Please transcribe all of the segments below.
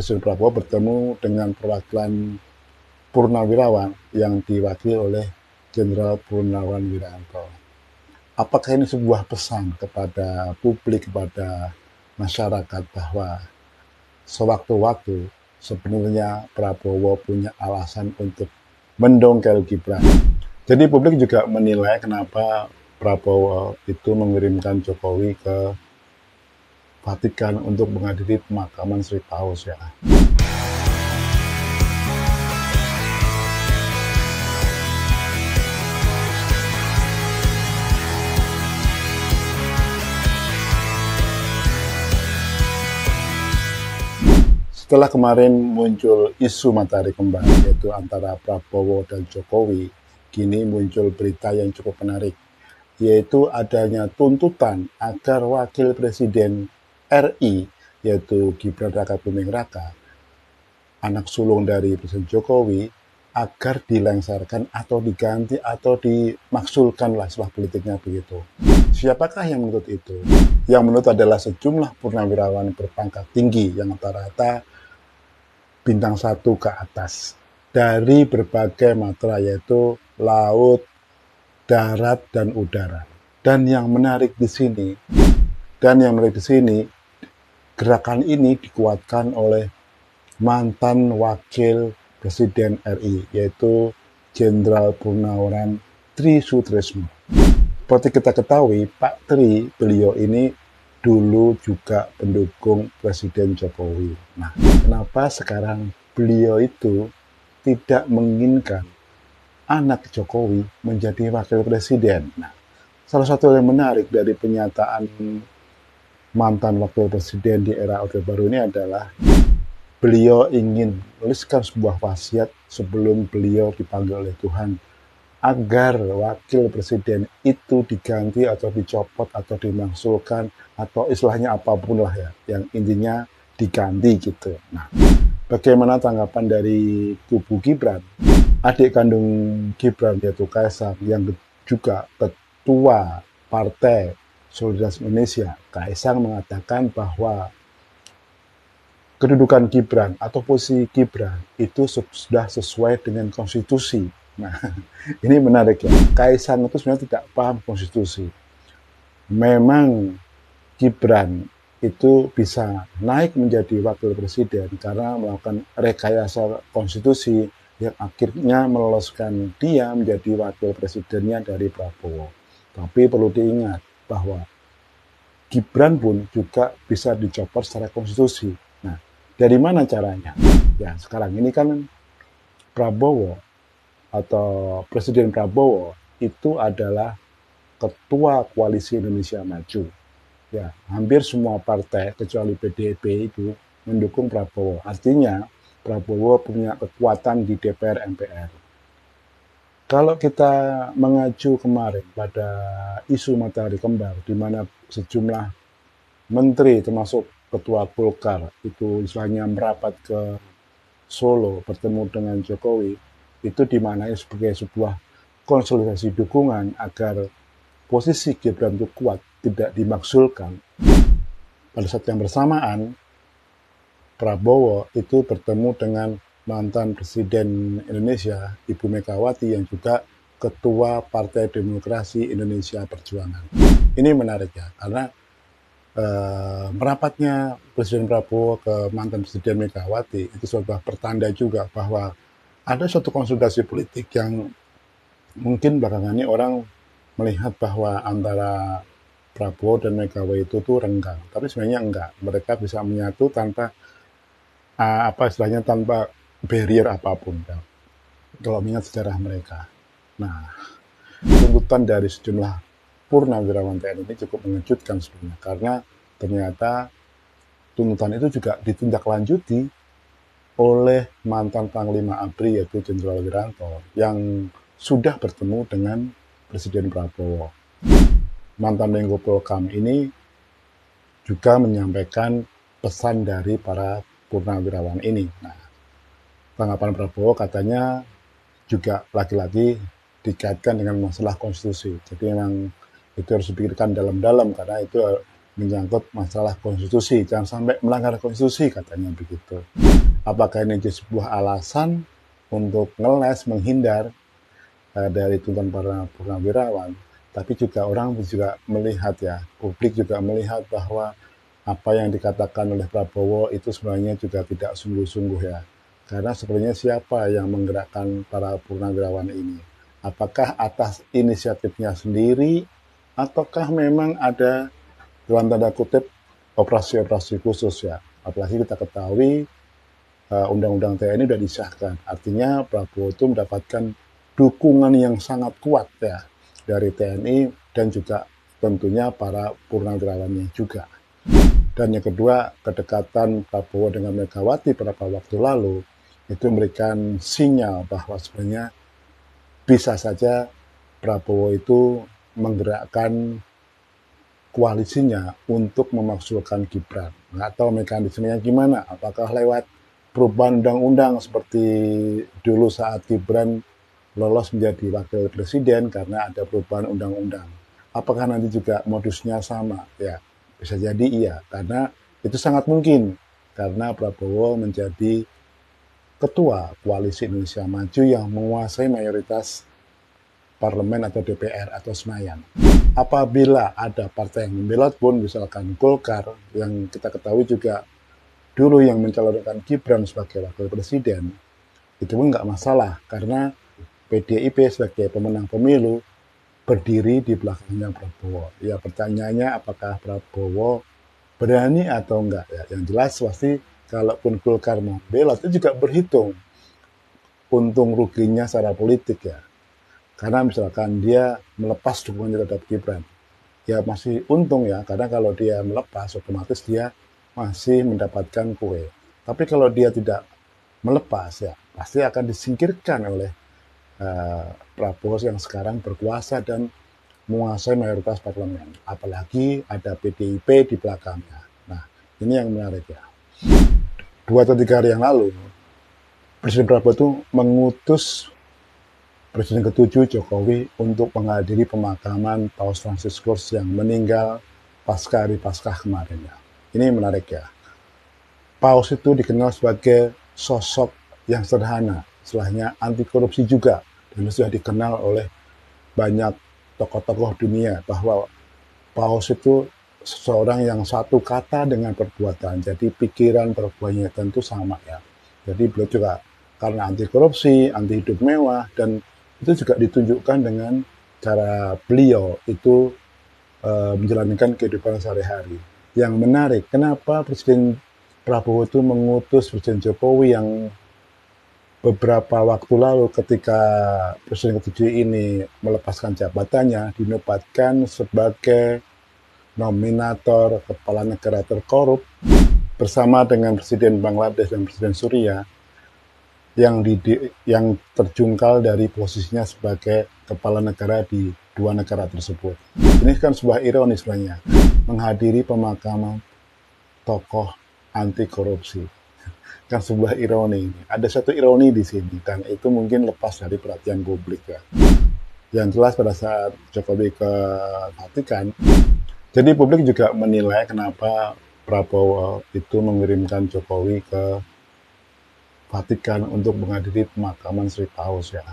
Presiden Prabowo bertemu dengan perwakilan Purnawirawan yang diwakili oleh Jenderal Purnawan Wiranto. Apakah ini sebuah pesan kepada publik, kepada masyarakat bahwa sewaktu-waktu sebenarnya Prabowo punya alasan untuk mendongkel Gibran? Jadi publik juga menilai kenapa Prabowo itu mengirimkan Jokowi ke Vatikan untuk menghadiri pemakaman Sri Paus ya. Setelah kemarin muncul isu matahari kembar, yaitu antara Prabowo dan Jokowi, kini muncul berita yang cukup menarik, yaitu adanya tuntutan agar Wakil Presiden RI, yaitu Gibran Rakabuming Raka, anak sulung dari Presiden Jokowi, agar dilengsarkan atau diganti atau dimaksulkan lah istilah politiknya begitu. Siapakah yang menuntut itu? Yang menuntut adalah sejumlah purnawirawan berpangkat tinggi yang rata-rata bintang 1 ke atas dari berbagai matra, yaitu laut, darat, dan udara. Dan yang menarik di sini, gerakan ini dikuatkan oleh mantan Wakil Presiden RI, yaitu Jenderal Purnawan Trisutrisno. Seperti kita ketahui, Pak Tri, beliau ini dulu juga pendukung Presiden Jokowi. Nah, kenapa sekarang beliau itu tidak menginginkan anak Jokowi menjadi wakil presiden? Nah, salah satu yang menarik dari pernyataan mantan wakil presiden di era Orde Baru ini adalah beliau ingin menuliskan sebuah wasiat sebelum beliau dipanggil oleh Tuhan agar wakil presiden itu diganti atau dicopot atau dimaksulkan atau istilahnya apapun lah ya, yang intinya diganti gitu. Nah, bagaimana tanggapan dari kubu Gibran? Adik kandung Gibran yaitu Kaisang yang juga ketua Partai Solidaritas Indonesia, Kaisang mengatakan bahwa kedudukan Gibran atau posisi Gibran itu sudah sesuai dengan konstitusi. Nah, ini menarik ya. Kaisang itu sebenarnya tidak paham konstitusi. Memang Gibran itu bisa naik menjadi wakil presiden karena melakukan rekayasa konstitusi yang akhirnya meloloskan dia menjadi wakil presidennya dari Prabowo. Tapi perlu diingat bahwa Gibran pun juga bisa dicopot secara konstitusi. Nah, dari mana caranya? Ya, sekarang ini kan Prabowo atau Presiden Prabowo itu adalah ketua Koalisi Indonesia Maju. Ya, hampir semua partai kecuali PDIP itu mendukung Prabowo. Artinya Prabowo punya kekuatan di DPR MPR. Kalau kita mengacu kemarin pada isu matahari kembar, di mana sejumlah menteri termasuk ketua Golkar itu istilahnya merapat ke Solo bertemu dengan Jokowi, itu dimaknai sebagai sebuah konsolidasi dukungan agar posisi Gibran itu kuat, tidak dimaksulkan. Pada saat yang bersamaan, Prabowo itu bertemu dengan mantan Presiden Indonesia, Ibu Megawati, yang juga Ketua Partai Demokrasi Indonesia Perjuangan. Ini menarik ya, karena merapatnya Presiden Prabowo ke mantan Presiden Megawati itu sebuah pertanda juga bahwa ada suatu konsolidasi politik yang mungkin belakangan ini orang melihat bahwa antara Prabowo dan Megawati itu tuh renggang, tapi sebenarnya enggak. Mereka bisa menyatu tanpa istilahnya tanpa barrier apapun ya, kalau mengingat sejarah mereka. Nah, tuntutan dari sejumlah purnawirawan TNI ini cukup mengejutkan sebenarnya, karena ternyata tuntutan itu juga ditindaklanjuti oleh mantan Panglima ABRI yaitu Jenderal Wiranto yang sudah bertemu dengan Presiden Prabowo. Mantan Menko Polhukam ini juga menyampaikan pesan dari para purnawirawan ini. Nah, tanggapan Prabowo katanya juga lagi-lagi dikaitkan dengan masalah konstitusi. Jadi memang itu harus dipikirkan dalam-dalam karena itu menyangkut masalah konstitusi. Jangan sampai melanggar konstitusi, katanya begitu. Apakah ini sebuah alasan untuk ngeles, menghindar dari tuntutan para purnawirawan? Tapi juga orang juga melihat ya, publik juga melihat bahwa apa yang dikatakan oleh Prabowo itu sebenarnya juga tidak sungguh-sungguh ya. Karena sebenarnya siapa yang menggerakkan para purnawirawan ini? Apakah atas inisiatifnya sendiri, ataukah memang ada dalam tanda kutip operasi-operasi khusus ya? Apalagi kita ketahui Undang-Undang TNI sudah disahkan. Artinya Prabowo itu mendapatkan dukungan yang sangat kuat ya dari TNI dan juga tentunya para purnawirawannya juga. Dan yang kedua, kedekatan Prabowo dengan Megawati beberapa waktu lalu itu memberikan sinyal bahwa sebenarnya bisa saja Prabowo itu menggerakkan koalisinya untuk memaksulkan Gibran. Nggak tahu mekanismenya gimana, apakah lewat perubahan undang-undang seperti dulu saat Gibran lolos menjadi wakil presiden karena ada perubahan undang-undang. Apakah nanti juga modusnya sama? Ya, bisa jadi iya, karena itu sangat mungkin. Karena Prabowo menjadi ketua Koalisi Indonesia Maju yang menguasai mayoritas parlemen atau DPR atau Senayan. Apabila ada partai yang membelot pun, misalkan Golkar, yang kita ketahui juga dulu yang mencalonkan Gibran sebagai wakil presiden, itu pun nggak masalah, karena PDIP sebagai pemenang pemilu berdiri di belakangnya Prabowo. Ya, pertanyaannya apakah Prabowo berani atau enggak ya. Yang jelas pasti kalaupun Golkar mau belot itu juga berhitung untung ruginya secara politik ya. Karena misalkan dia melepas dukungannya terhadap Gibran, ya masih untung ya, karena kalau dia melepas otomatis dia masih mendapatkan kue. Tapi kalau dia tidak melepas ya pasti akan disingkirkan oleh Prabowo yang sekarang berkuasa dan menguasai mayoritas parlemen. Apalagi ada PDIP di belakangnya. Nah, ini yang menarik ya. 2 atau 3 hari yang lalu, Presiden Prabowo itu mengutus Presiden ke-7 Jokowi untuk menghadiri pemakaman Paus Fransiskus yang meninggal pasca hari Paskah kemarin ya. Ini menarik ya. Paus itu dikenal sebagai sosok yang sederhana, istilahnya anti korupsi juga, dan sudah dikenal oleh banyak tokoh-tokoh dunia bahwa Paus itu seseorang yang satu kata dengan perbuatan, jadi pikiran perbuatannya tentu sama ya. Jadi beliau juga karena anti korupsi, anti hidup mewah, dan itu juga ditunjukkan dengan cara beliau itu menjalankan kehidupan sehari-hari. Yang menarik, kenapa Presiden Prabowo itu mengutus Presiden Jokowi yang beberapa waktu lalu ketika Presiden ke-7 ini melepaskan jabatannya, dinobatkan sebagai nominator kepala negara terkorup bersama dengan Presiden Bangladesh dan Presiden Suriah yang terjungkal dari posisinya sebagai kepala negara di 2 negara tersebut. Ini kan sebuah ironi sebenarnya, menghadiri pemakaman tokoh anti korupsi. Kan sebuah ironi ini. Ada satu ironi di sini, dan itu mungkin lepas dari perhatian publik ya. Yang jelas pada saat Jokowi ke Vatikan, jadi publik juga menilai kenapa Prabowo itu mengirimkan Jokowi ke Vatikan untuk menghadiri pemakaman Sri Paus ya.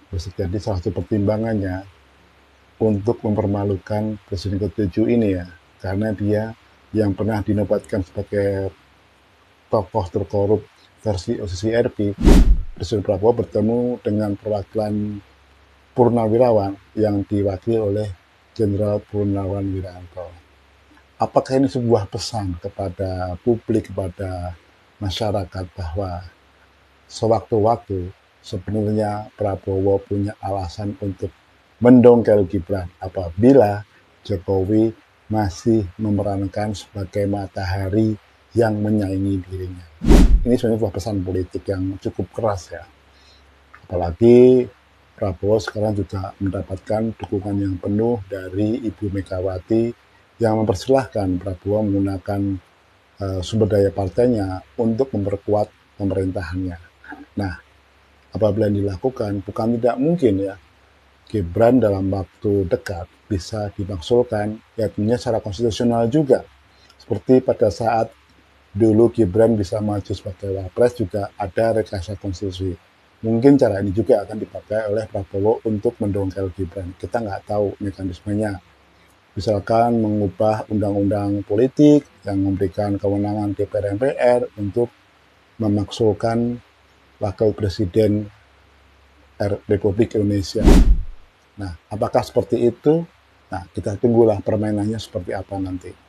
Bisa jadi salah satu pertimbangannya untuk mempermalukan Presiden ke-7 ini ya, karena dia yang pernah dinobatkan sebagai tokoh terkorup versi OSIS RP, Presiden Prabowo bertemu dengan perwakilan purnawirawan yang diwakili oleh Jenderal Purnawan Wiranto. Apakah ini sebuah pesan kepada publik, kepada masyarakat bahwa sewaktu-waktu sebenarnya Prabowo punya alasan untuk mendongkel Gibran apabila Jokowi masih memerankan sebagai matahari yang menyaingi dirinya. Ini sebenarnya sebuah pesan politik yang cukup keras ya. Apalagi Prabowo sekarang juga mendapatkan dukungan yang penuh dari Ibu Megawati yang mempersilahkan Prabowo menggunakan sumber daya partainya untuk memperkuat pemerintahannya. Nah, apabila dilakukan, bukan tidak mungkin ya, Gibran dalam waktu dekat bisa dimaksulkan, ya tentunya secara konstitusional juga. Seperti pada saat dulu Gibran bisa maju sebagai Wapres juga ada rekayasa konstitusi. Mungkin cara ini juga akan dipakai oleh Prabowo untuk mendongkel Gibran. Kita nggak tahu mekanismenya. Misalkan mengubah undang-undang politik yang memberikan kewenangan DPR MPR untuk memaksulkan wakil presiden Republik Indonesia. Nah, apakah seperti itu? Nah, kita tunggulah permainannya seperti apa nanti.